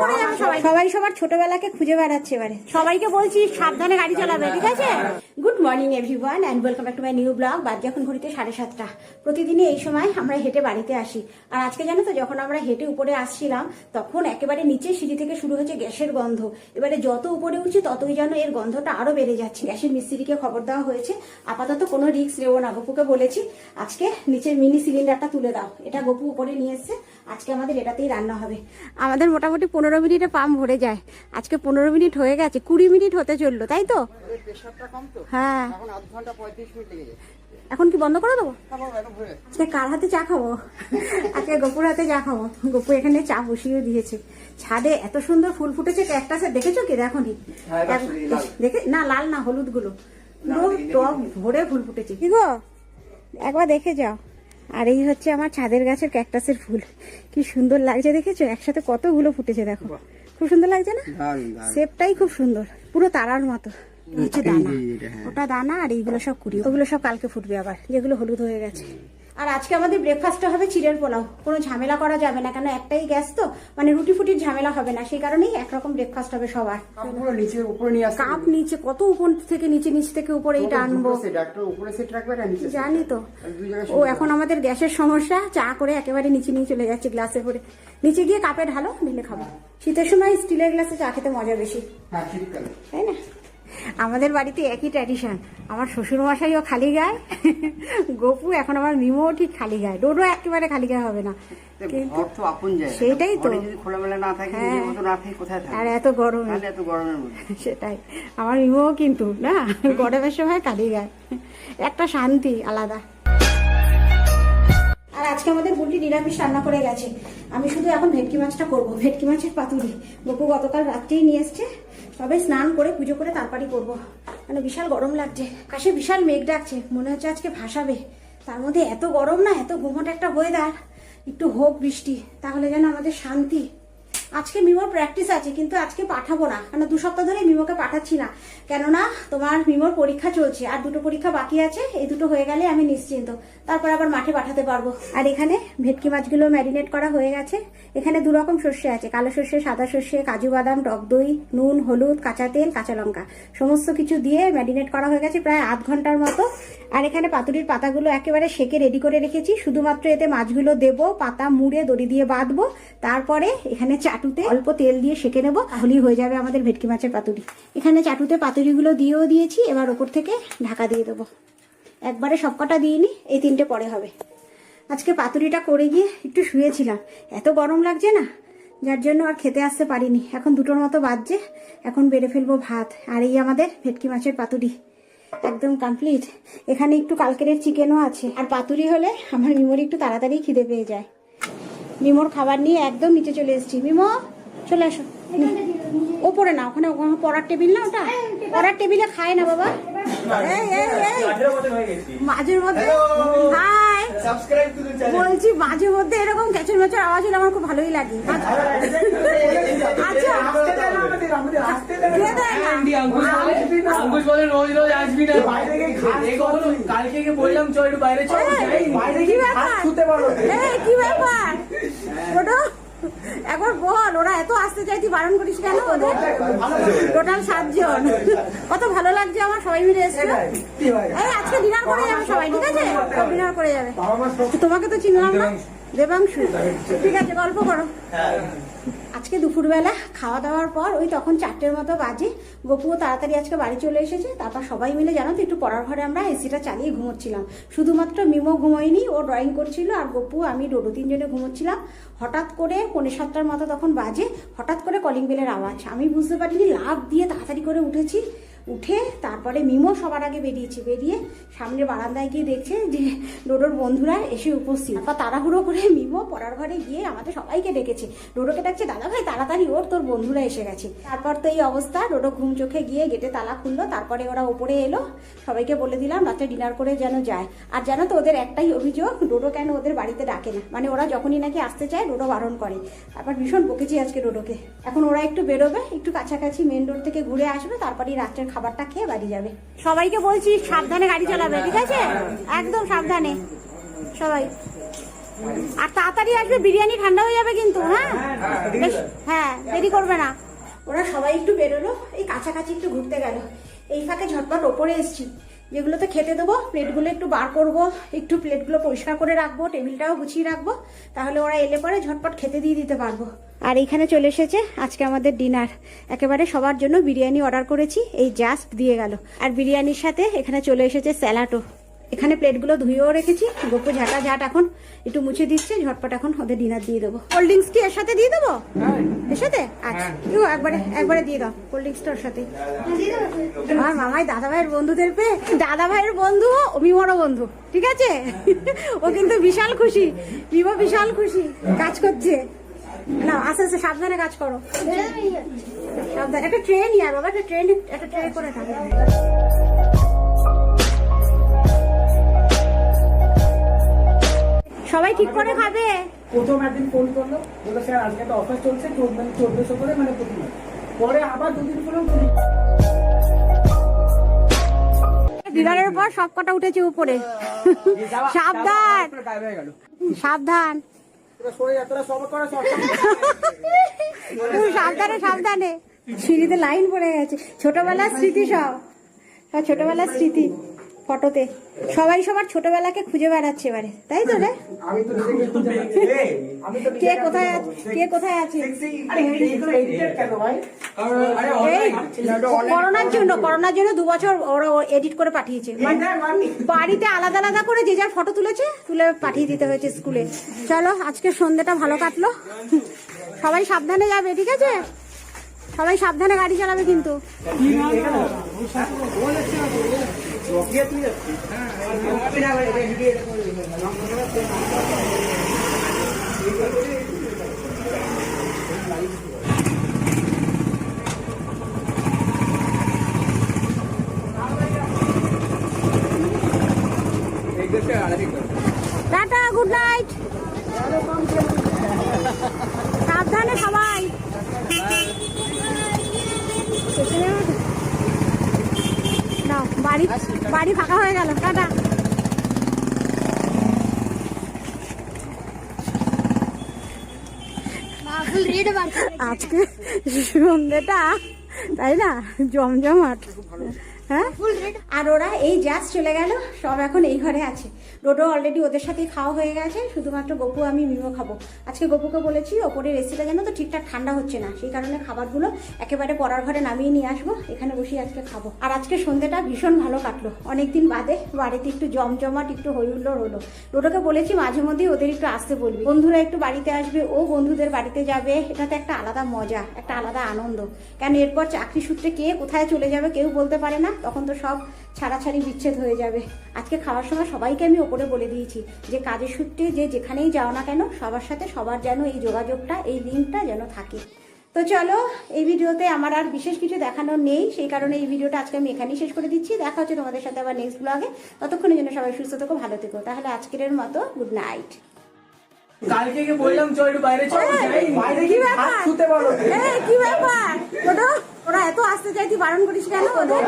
করে যাবে সবাই, সবাই সবার ছোটবেলাকে খুঁজে বেড়াচ্ছে এবারে। সবাইকে বলছি সাবধানে গাড়ি চালাবে, ঠিক আছে? Good morning everyone and welcome back to my new blog. বাজে এখন ঘড়িতে 7:30। প্রতিদিনই এই সময় আমরা হেঁটে বাড়িতে আসি। আর আজকে জানো তো, যখন আমরা হেঁটে উপরে আসছিলাম তখন একেবারে নিচে সিঁড়ি থেকে শুরু হচ্ছে গ্যাসের গন্ধ। এবারে যত উপরে উঠছি ততই যেন এর গন্ধটা আরো বেড়ে যাচ্ছে। গ্যাসের মিস্ত্রিকে খবর দেওয়া হয়েছে, আপাতত কোনো রিস্ক নেবো না। গপুকে বলেছি আজকে নিচের মিনি সিলিন্ডারটা তুলে দাও। এটা গপু উপরে নিয়ে এসছে, আজকে আমাদের এটাতেই রান্না হবে। আমাদের মোটামুটি 15 মিনিটে পাম্প ভরে যায়। আজকে 15 মিনিট হয়ে গেছে, 20 মিনিট হতে চললো, তাই তো? হ্যাঁ, এখন কি বন্ধ করে দেবো? আজকে কার হাতে চা খাবো? আজকে গপুর হাতে চা খাবো। গপু এখানে চা বসিয়ে দিয়েছে। ছাদে এত সুন্দর ফুল ফুটেছে ক্যাকটাসে, দেখেছো কি? দেখো নি? দেখে না, লাল না, হলুদ গুলো পুরো টব ভরে ফুল ফুটেছে। কি গো, একবার দেখে যাও। আর এই হচ্ছে আমার ছাদের গাছের ক্যাকটাসের ফুল, কি সুন্দর লাগছে দেখেছো? একসাথে কতগুলো ফুটেছে দেখো, খুব সুন্দর লাগছে না? শেপটাই খুব সুন্দর, পুরো তারার মতো। হচ্ছে দানা, ওটা দানা, আর এইগুলো সব কুড়ি। ওগুলো সব কালকে ফুটবে আবার, যেগুলো হলুদ হয়ে গেছে। আর আজকে আমাদের ব্রেকফাস্টটা হবে চিড়ের পোলাও। কোনো ঝামেলা করা যাবে না, কেন একটাই গ্যাস তো, মানে রুটি ফুটির ঝামেলা হবে না। সেই কারণেই একরকম ব্রেকফাস্ট হবে সবার। কাপ নিচে কত, উপর থেকে নিচে, নিচ থেকে উপরে এইটা আনবো, জানি তো। ও এখন আমাদের গ্যাসের সমস্যা, চা করে একেবারে নিচে নিয়ে চলে যাচ্ছে গ্লাসে করে। নিচে গিয়ে কাপে ঢালো, ঢেলে খাবো। শীতের সময় স্টিলের গ্লাসে চা খেতে মজা বেশি, তাই না? আমাদের বাড়িতে একই ট্র্যাডিশন। আমার শ্বশুর মশাইও খালি গায়ে, গপু, এখন আমার মিমো ঠিক খালি গায়ে। ডোডো একেবারে খালি গায়ে হবে না, সেটাই তো। আর এত গরম, সেটাই। আমার মিমো কিন্তু না, গরমের সময় খালি গায়ে, একটা শান্তি আলাদা। আর আজকে আমাদের বুলটি নিরামিষ রান্না করে গেছে। আমি শুধু এখন ভেটকি মাছটা করবো, ভেটকি মাছের পাতুরি। গপু গতকাল রাত্রেই নিয়ে এসছে, তবে স্নান করে পুজো করে তারপরই করবো। মানে বিশাল গরম লাগছে, আকাশে বিশাল মেঘ ডাকছে, মনে হচ্ছে আজকে ভাসাবে। তার মধ্যে এত গরম না, এত ঘুমট একটা ওয়েদার। একটু হোক বৃষ্টি, তাহলে যেন আমাদের শান্তি। আজকে মিমোর প্র্যাকটিস আছে, কিন্তু আজকে পাঠাবো না, কারণ 2 সপ্তাহ ধরে মিমোকে পাঠাচ্ছি না। কেননা তোমার মিমোর পরীক্ষা চলছে, আর 2টো পরীক্ষা বাকি আছে। এই 2টো হয়ে গেলে আমি নিশ্চিন্ত, তারপর আবার মাঠে পাঠাতে পারবো। আর এখানে ভেটকি মাছগুলো ম্যারিনেট করা হয়ে গেছে। এখানে 2 রকম সর্ষে আছে, কালো সর্ষে, সাদা সর্ষে, কাজু বাদাম, টক দই, নুন, হলুদ, কাঁচা তেল, কাঁচা লঙ্কা, সমস্ত কিছু দিয়ে ম্যারিনেট করা হয়ে গেছে প্রায় আধ ঘন্টার মতো। আর এখানে পাতুরির পাতাগুলো একেবারে সেকে রেডি করে রেখেছি। শুধুমাত্র এতে মাছগুলো দেবো, পাতা মুড়ে দড়ি দিয়ে বাঁধবো, তারপরে এখানে চাটুতে অল্প তেল দিয়ে সেকে নেবো, তাহলেই হয়ে যাবে আমাদের ভেটকি মাছের পাতুরি। এখানে চাটুতে পাতুরিগুলো দিয়েও দিয়েছি, এবার ওপর থেকে ঢাকা দিয়ে দেবো। একবারে সবকটা দিইনি, এই 3টে পরে হবে। আজকে পাতুরিটা করে গিয়ে একটু শুয়েছিলাম, এত গরম লাগছে না, যার জন্য আর খেতে আসতে পারিনি। এখন 2টোর মতো বাজছে, এখন বেড়ে ফেলবো ভাত। আর এই আমাদের ভেটকি মাছের পাতুরি একদম কমপ্লিট। এখানে একটু কালকের চিকেনও আছে। আর পাতুরি হলে আমার মিমোর একটু তাড়াতাড়ি খিদে পেয়ে যায়। মিমোর খাবার নিয়ে একদম নিচে চলে এসেছি। মিমো চলে আসো, ওপরে না, ওখানে পড়ার টেবিল না, ওটা পড়ার টেবিলে খায় না বাবা। মাঝের মধ্যে বলছি, মাঝে মধ্যে এরকম ক্যাচের ম্যাচের আওয়াজ হলে আমার খুব ভালোই লাগে। আচ্ছা, কি ব্যাপার? একবার বল, ওরা এত আসতে চাই, তুই বারণ করিস কেন? ওদের টোটাল 7 জন, কত ভালো লাগছে আমার, সবাই মিলে এসছে। এই আজকে ডিনার করে যাবে সবাই, ঠিক আছে? ডিনার করে যাবে। তোমাকে তো চিনলাম না, দেবাংশু। ঠিক আছে, গল্প করো। আজকে দুপুরবেলা খাওয়া দাওয়ার পর ওই তখন 4টের মতো বাজে। গপুও তাড়াতাড়ি আজকে বাড়ি চলে এসেছে। তারপর সবাই মিলে জানো তো একটু পড়ার ঘরে আমরা এসিটা চালিয়ে ঘুমোচ্ছিলাম। শুধুমাত্র মিমো ঘুমোয়নি, ও ড্রয়িং করছিল, আর গপু, আমি, ডোডো 3 জনে ঘুমোচ্ছিলাম। হঠাৎ করে 6:45 মতো তখন বাজে, হঠাৎ করে কলিং বেলের আওয়াজ। আমি বুঝতে পারিনি, লাফ দিয়ে তাড়াতাড়ি করে উঠেছি। উঠে তারপরে মিমো সবার আগে বেরিয়েছে, বেরিয়ে সামনের বারান্দায় গিয়ে দেখছে যে ডোডোর বন্ধুরা এসে উপস্থিত। তারপর তাড়াহুড়ো করে মিমো পড়ার ঘরে গিয়ে আমাদের সবাইকে ডেকেছে। ডোডোকে ডাকছে, দাদা ভাই তাড়াতাড়ি ওর, তোর বন্ধুরা এসে গেছে। তারপর তো এই অবস্থা, ডোডো ঘুম চোখে গিয়ে গেটে তালা খুললো। তারপরে ওরা ওপরে এলো, সবাইকে বলে দিলাম রাতে ডিনার করে যেন যায়। আর জানো তো ওদের একটাই অভিযোগ, ডোডো কেন ওদের বাড়িতে ডাকে না, মানে ওরা যখনই নাকি আসতে চায় ডোডো বারণ করে। তারপর ভীষণ বকেছি আজকে ডোডোকে। এখন ওরা একটু বেরোবে, একটু কাছাকাছি মেন রোড থেকে ঘুরে আসবে, তারপরেই রাত্রের খাবারটা খেয়ে বাড়ি যাবে। সবাইকে বলছি সাবধানে গাড়ি চালাবে, ঠিক আছে? একদম সাবধানে সবাই। আর তাড়াতাড়ি আসবে, বিরিয়ানি ঠান্ডা হয়ে যাবে কিন্তু। হ্যাঁ হ্যাঁ, দেরি করবে না। ওরা সবাই একটু বেরোলো, এই কাছাকাছি একটু ঘুরতে গেল। এই ফাঁকে ঝটপট ওপরে এসছি, যেগুলোতে খেতে দেবো প্লেটগুলো একটু বার করব, একটু প্লেটগুলো পরিষ্কার করে রাখবো, টেবিলটাও গুছিয়ে রাখবো, তাহলে ওরা এলে পরে ঝটপট খেতে দিয়ে দিতে পারবো। আর এইখানে চলে এসেছে আজকে আমাদের ডিনার। একেবারে সবার জন্য বিরিয়ানি অর্ডার করেছি, এই জাস্ট দিয়ে গেল। আর বিরিয়ানির সাথে এখানে চলে এসেছে স্যালাডও। এখানে প্লেটগুলো ধুয়েও রেখেছি, গপ্পু ঝাঁট এখন একটু মুছে দিচ্ছে, ঝটপট এখন ওদের ডিনার দিয়ে দেবো। কোল্ড ড্রিঙ্কস কি এর সাথে দিয়ে দেবো? এর সাথে? আচ্ছা একবারে দিয়ে দাও কোল্ড ড্রিঙ্কসটা ওর সাথে। আমার মামাই দাদা ভাইয়ের বন্ধুদের পেয়ে, দাদা ভাইয়ের বন্ধু অমিমরও বন্ধু, ঠিক আছে? ও কিন্তু বিশাল খুশি, বিভো বিশাল খুশি, কাজ করছে। না আস্তে আস্তে সাবধানে কাজ করো, সাবধানে। একটা ট্রেন নিয়ে বাবা, একটা ট্রেন করে থাকে। সবাই ঠিক করে খাবে। প্রথম একদিন ফোন করলো, বললো স্যার আজকে একটা অফার চলছে 1400 করে, মানে প্রতিদিন। পরে আবার দুদিন পরেও ডিনারের পর সব কটা উঠেছে উপরে। সাবধান সাবধান, সাবধানে। সিঁড়িতে লাইন পড়ে গেছে, ছোটবেলার স্মৃতি, সব ছোটবেলার স্মৃতি ফটোতে। সবাই সবার ছোটবেলাকে খুঁজে বেড়াচ্ছে এবারে, তাই তো রে? কে কোথায় আছে? করোনার জন্য 2 বছর ওরা এডিট করে পাঠিয়েছে, বাড়িতে আলাদা আলাদা করে যে যার ফটো তুলে পাঠিয়ে দিতে হয়েছে স্কুলে। চলো আজকে সন্ধ্যেটা ভালো কাটলো, সবাই সাবধানে যাবে, ঠিক আছে? সবাই সাবধানে গাড়ি চালাবে কিন্তু। টাটা, গুড নাইট, সাবধানে সবাই। বাড়ি ফাঁকা হয়ে গেল, টাটা। আজকে সন্ধ্যেটা তাই না জমজমাট, হ্যাঁ। আর ওরা এই জাস্ট চলে গেল, সব এখন এই ঘরে আছে। ডোডো অলরেডি ওদের সাথেই খাওয়া হয়ে গেছে, শুধুমাত্র গপু আমি মিমো খাবো। আজকে গপুকে বলেছি ওপরের এসিটা যেন তো ঠিকঠাক ঠান্ডা হচ্ছে না, সেই কারণে খাবারগুলো একেবারে পড়ার ঘরে নামিয়ে নিয়ে আসবো, এখানে বসে আজকে খাবো। আর আজকে সন্ধ্যেটা ভীষণ ভালো কাটলো, অনেকদিন বাদে বাড়িতে একটু জমজমাট, একটু হইহুল্লোড় হলো। ডোডোকে বলেছি মাঝে মধ্যেই ওদের একটু আসতে বলবি, বন্ধুরা একটু বাড়িতে আসবে, ও বন্ধুদের বাড়িতে যাবে, এটাতে একটা আলাদা মজা, একটা আলাদা আনন্দ। কেন এরপর চাকরি সূত্রে কে কোথায় চলে যাবে কেউ বলতে পারে না, তখন তো সব ছাড়াছাড়ি বিচ্ছেদ হয়ে যাবে। আজকে খাওয়ার সময় সবাইকে আমি ওপরে বলে দিয়েছি যে কাজের সূত্রে যে যেখানেই যাও না কেন সবার সাথে সবার যেন এই যোগাযোগটা, এই লিঙ্কটা যেন থাকে। তো চলো, এই ভিডিওতে আমার আর বিশেষ কিছু দেখানোর নেই, সেই কারণে এই ভিডিওটা আজকে আমি এখানেই শেষ করে দিচ্ছি। দেখা হচ্ছে তোমাদের সাথে আবার নেক্সট ব্লগে, ততক্ষণের জন্য সবাই সুস্থ থেকো, ভালো থেকো। তাহলে আজকের মতো গুড নাইট। কালকে বললাম চল একটু বাইরে চল, কি ব্যাপার? ওরা এত আসতে চাই, তুই বারণ করিস কেন ওদের?